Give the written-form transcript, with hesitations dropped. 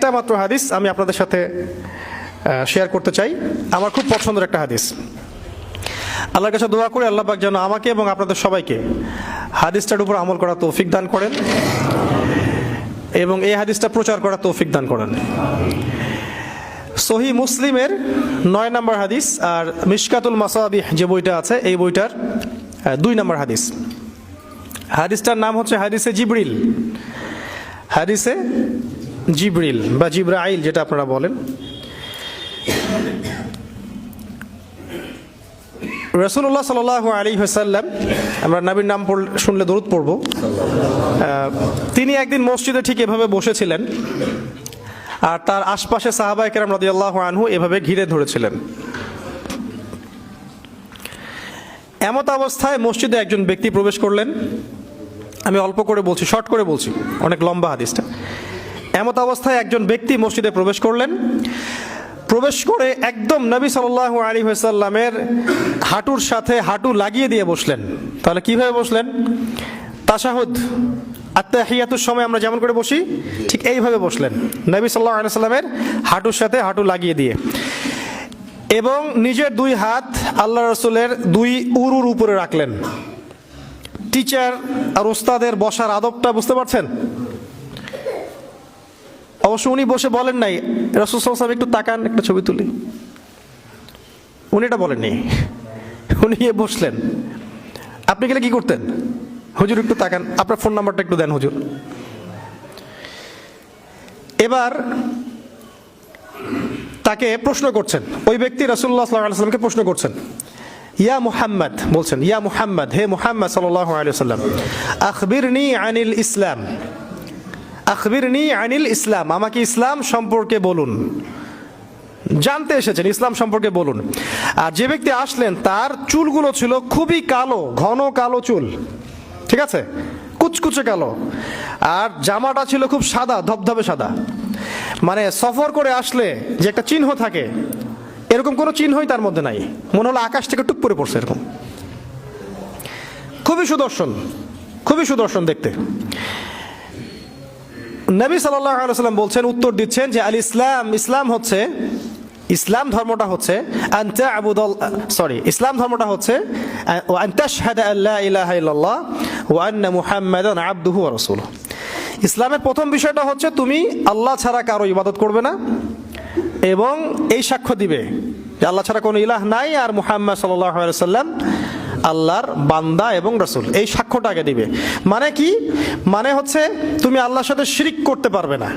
একটা মাত্র হাদিস আমি আপনাদের সাথে শেয়ার করতে চাই। আমার খুব পছন্দের একটা হাদিস। আল্লাহর কাছে দোয়া করে আল্লাহ পাক যেন আমাকে এবং আপনাদের সবাইকে হাদিসটার উপর আমল করার তৌফিক দান করেন এবং এই হাদিসটা প্রচার করার তৌফিক দান করেন। সহিহ মুসলিমের 9 নম্বর হাদিস আর মিশকাতুল মাসাবিহ যে বইটা আছে এই বইটার 2 নম্বর হাদিস। হাদিসটার নাম হচ্ছে হাদিসে জিবরিল। হাদিসে জিবরিল বা জিব্রাইল যেটা আপনারা বলেন। রাসূলুল্লাহ সাল্লাল্লাহু আলাইহি ওয়াসাল্লাম, আমরা নবীর নাম শুনলে দরুদ পড়ব, তিনি একদিন মসজিদে ঠিক এভাবে বসেছিলেন আর তার আশপাশে সাহাবায়ে কেরাম রাদিয়াল্লাহু আনহু এভাবে ঘিরে ধরেছিলেন। এমত অবস্থায় মসজিদে একজন ব্যক্তি প্রবেশ করলেন। আমি অল্প করে বলছি, শর্ট করে বলছি, অনেক লম্বা হাদিসটা। এমত অবস্থায় একজন ব্যক্তি মসজিদে প্রবেশ করলেন। প্রবেশ করে একদম নবী সাল্লাল্লাহু আলাইহি ওয়াসাল্লামের হাঁটুর সাথে হাঁটু লাগিয়ে দিয়ে বসলেন। তাহলে কিভাবে বসলেন? তাশাহুদ আত্তাহিয়াতুর সময় আমরা যেমন করে বসি ঠিক এইভাবে বসলেন, নবী সাল্লাল্লাহু আলাইহি ওয়াসাল্লামের হাঁটুর সাথে হাঁটু লাগিয়ে দিয়ে, এবং নিজের 2 হাত আল্লাহ রাসূলের 2 উরুর উপরে রাখলেন। টিচার আর ওস্তাদের বসার আদবটা বুঝতে পারছেন? অবশ্য উনি বসে বলেন নাই রাসূল সাল্লাল্লাহু আলাইহি ওয়াসাল্লাম একটু তাকান, একটা ছবি তুলি, উনি এটা বলেননি। উনি গিয়ে বসলেন। আপনি গেলে কি করতেন? হুজুর একটু তাকান, আপনার ফোন নাম্বারটা একটু দেন হুজুর। এবার তাকে প্রশ্ন করছেন, ওই ব্যক্তি রাসূলুল্লাহ সাল্লাল্লাহু আলাইহি ওয়াসাল্লামকে প্রশ্ন করছেন, ইয়া মুহাম্মদ, বলছেন ইয়া মুহাম্মদ, হে মুহাম্মদ সাল্লাল্লাহু আলাইহি ওয়াসাল্লাম, আখবিরনি আনিল ইসলাম, আখবিরনি আনিল ইসলাম, আমাকে ইসলাম সম্পর্কে বলুন। জানতে এসেছেন, ইসলাম সম্পর্কে বলুন। আর যে ব্যক্তি আসলেন তার চুলগুলো ছিল খুবই কালো, ঘন কালো চুল, ঠিক আছে, কুচকুচে কালো, আর জামাটা ছিল খুব সাদা, ধবধবে সাদা। মানে সফর করে আসলে যে একটা চিহ্ন থাকে, এরকম কোনো চিহ্নই তার মধ্যে নাই। মনে হলো আকাশ থেকে টুক করে পড়ছে এরকম। খুবই সুদর্শন, খুবই সুদর্শন দেখতে। নবী সাল্লাল্লাহু আলাইহি ওয়াসাল্লাম বলছেন, উত্তর দিচ্ছেন যে আল ইসলাম, ইসলাম হচ্ছে, ইসলাম ধর্মটা হচ্ছে ইসলাম ধর্মটা হচ্ছে আন তাশহাদা আল্লা ইলাহা ইল্লাল্লাহ ওয়া আন্না মুহাম্মাদান আবদুহু ওয়া রাসূলুহু। ইসলামের প্রথম বিষয়টা হচ্ছে তুমি আল্লাহ ছাড়া কারো ইবাদত করবে না এবং এই সাক্ষ্য দিবে যে আল্লাহ ছাড়া কোনো ইলাহ নাই আর মুহাম্মদ সাল্লাল্লাহু আলাইহি ওয়াসাল্লাম আল্লাহর বান্দা এবং রাসূল। এই সাক্ষ্যটা আগে দিবে। মানে কি? মানে হচ্ছে তুমি আল্লাহর সাথে শিরক করতে পারবে না।